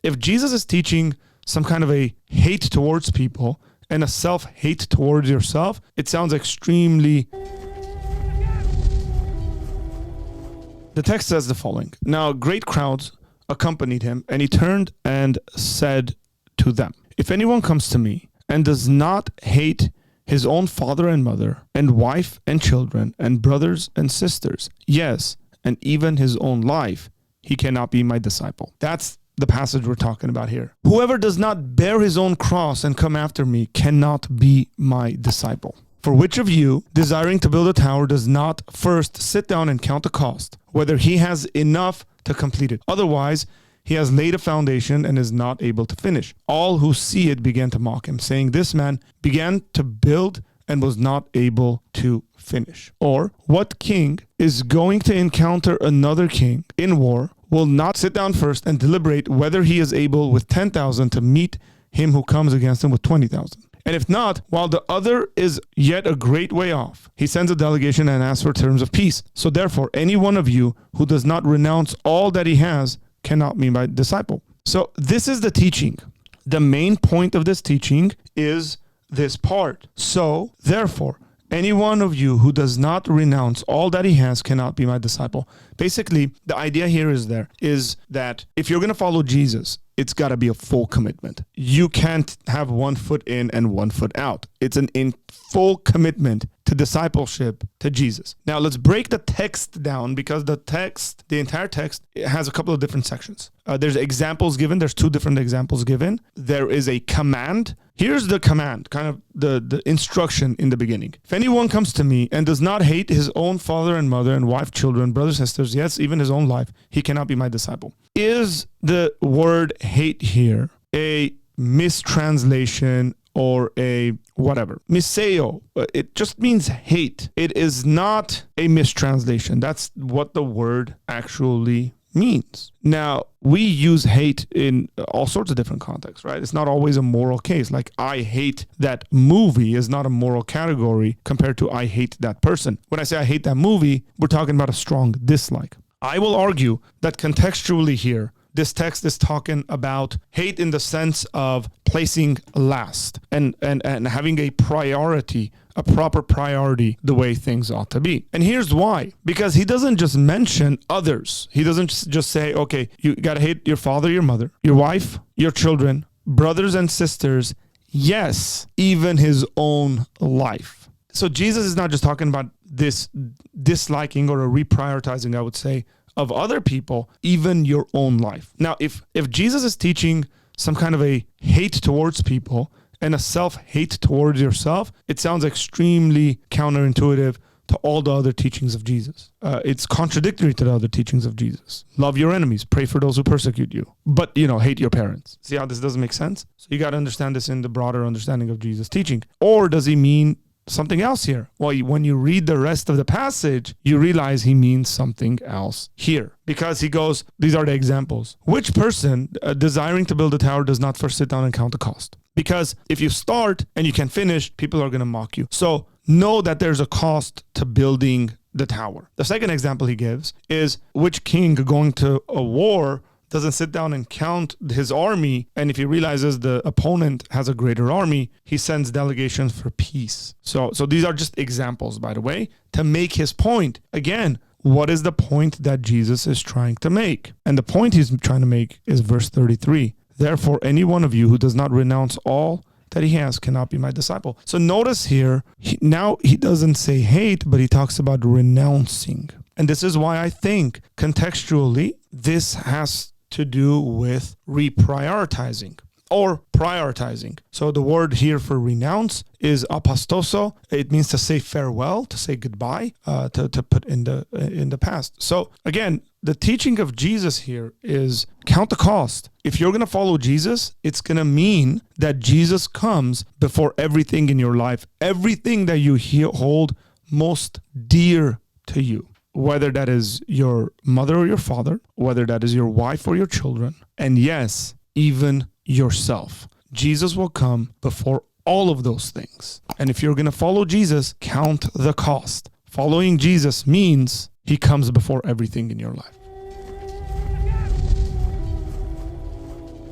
if Jesus is teaching some kind of a hate towards people and a self-hate towards yourself, it sounds extremely... The text says the following. Now, great crowds accompanied him, and he turned and said to them, if anyone comes to me and does not hate his own father and mother and wife and children and brothers and sisters, yes, and even his own life, he cannot be my disciple. That's the passage we're talking about here. Whoever does not bear his own cross and come after me cannot be my disciple. For which of you, desiring to build a tower, does not first sit down and count the cost, whether he has enough to complete it? Otherwise, he has laid a foundation and is not able to finish. All who see it began to mock him, saying, this man began to build and was not able to finish. Or, what king is going to encounter another king in war, will not sit down first and deliberate whether he is able with 10,000 to meet him who comes against him with 20,000? And if not, while the other is yet a great way off, he sends a delegation and asks for terms of peace. So therefore, any one of you who does not renounce all that he has cannot be my disciple. So this is the teaching. The main point of this teaching is this part. So therefore, any one of you who does not renounce all that he has cannot be my disciple. Basically, the idea here is that if you're going to follow Jesus, it's got to be a full commitment. You can't have 1 foot in and 1 foot out. It's an in full commitment to discipleship to Jesus. Now let's break the text down, because the entire text, it has a couple of different sections. There's examples given. There's 2 different examples given. There is a command. Here's the command, kind of the instruction in the beginning. If anyone comes to me and does not hate his own father and mother and wife, children, brothers, sisters, yes, even his own life, he cannot be my disciple. Is the word hate here a mistranslation or a whatever? Miseo, it just means hate. It is not a mistranslation. That's what the word actually means. Now, we use hate in all sorts of different contexts, right? It's not always a moral case. Like, I hate that movie is not a moral category compared to I hate that person. When I say I hate that movie, we're talking about a strong dislike. I will argue that contextually here, this text is talking about hate in the sense of placing last and having a priority, a proper priority, the way things ought to be. And here's why. Because he doesn't just mention others. He doesn't just say, okay, you got to hate your father, your mother, your wife, your children, brothers and sisters. Yes, even his own life. So Jesus is not just talking about this disliking or a reprioritizing, I would say, of other people, even your own life. Now, if Jesus is teaching some kind of a hate towards people and a self-hate towards yourself, it sounds extremely counterintuitive to all the other teachings of Jesus. It's contradictory to the other teachings of Jesus. Love your enemies, pray for those who persecute you, but, hate your parents. See how this doesn't make sense? So you got to understand this in the broader understanding of Jesus' teaching. Or does he mean something else here? Well, when you read the rest of the passage, you realize he means something else here, because he goes, these are the examples. Which person desiring to build a tower does not first sit down and count the cost? Because if you start and you can finish, people are going to mock you. So know that there's a cost to building the tower. The second example he gives is which king going to a war doesn't sit down and count his army, and if he realizes the opponent has a greater army, he sends delegations for peace. So these are just examples, by the way, to make his point. Again, what is the point that Jesus is trying to make? And the point he's trying to make is verse 33. Therefore, any one of you who does not renounce all that he has cannot be my disciple. So notice here, now he doesn't say hate, but he talks about renouncing. And this is why I think contextually, this has to do with reprioritizing or prioritizing. So the word here for renounce is apostoso. It means to say farewell, to say goodbye, to put in the past. So again, the teaching of Jesus here is count the cost. If you're going to follow Jesus, it's going to mean that Jesus comes before everything in your life, everything that you hold most dear to you. Whether that is your mother or your father, whether that is your wife or your children, and yes, even yourself. Jesus will come before all of those things. And if you're going to follow Jesus, count the cost. Following Jesus means he comes before everything in your life.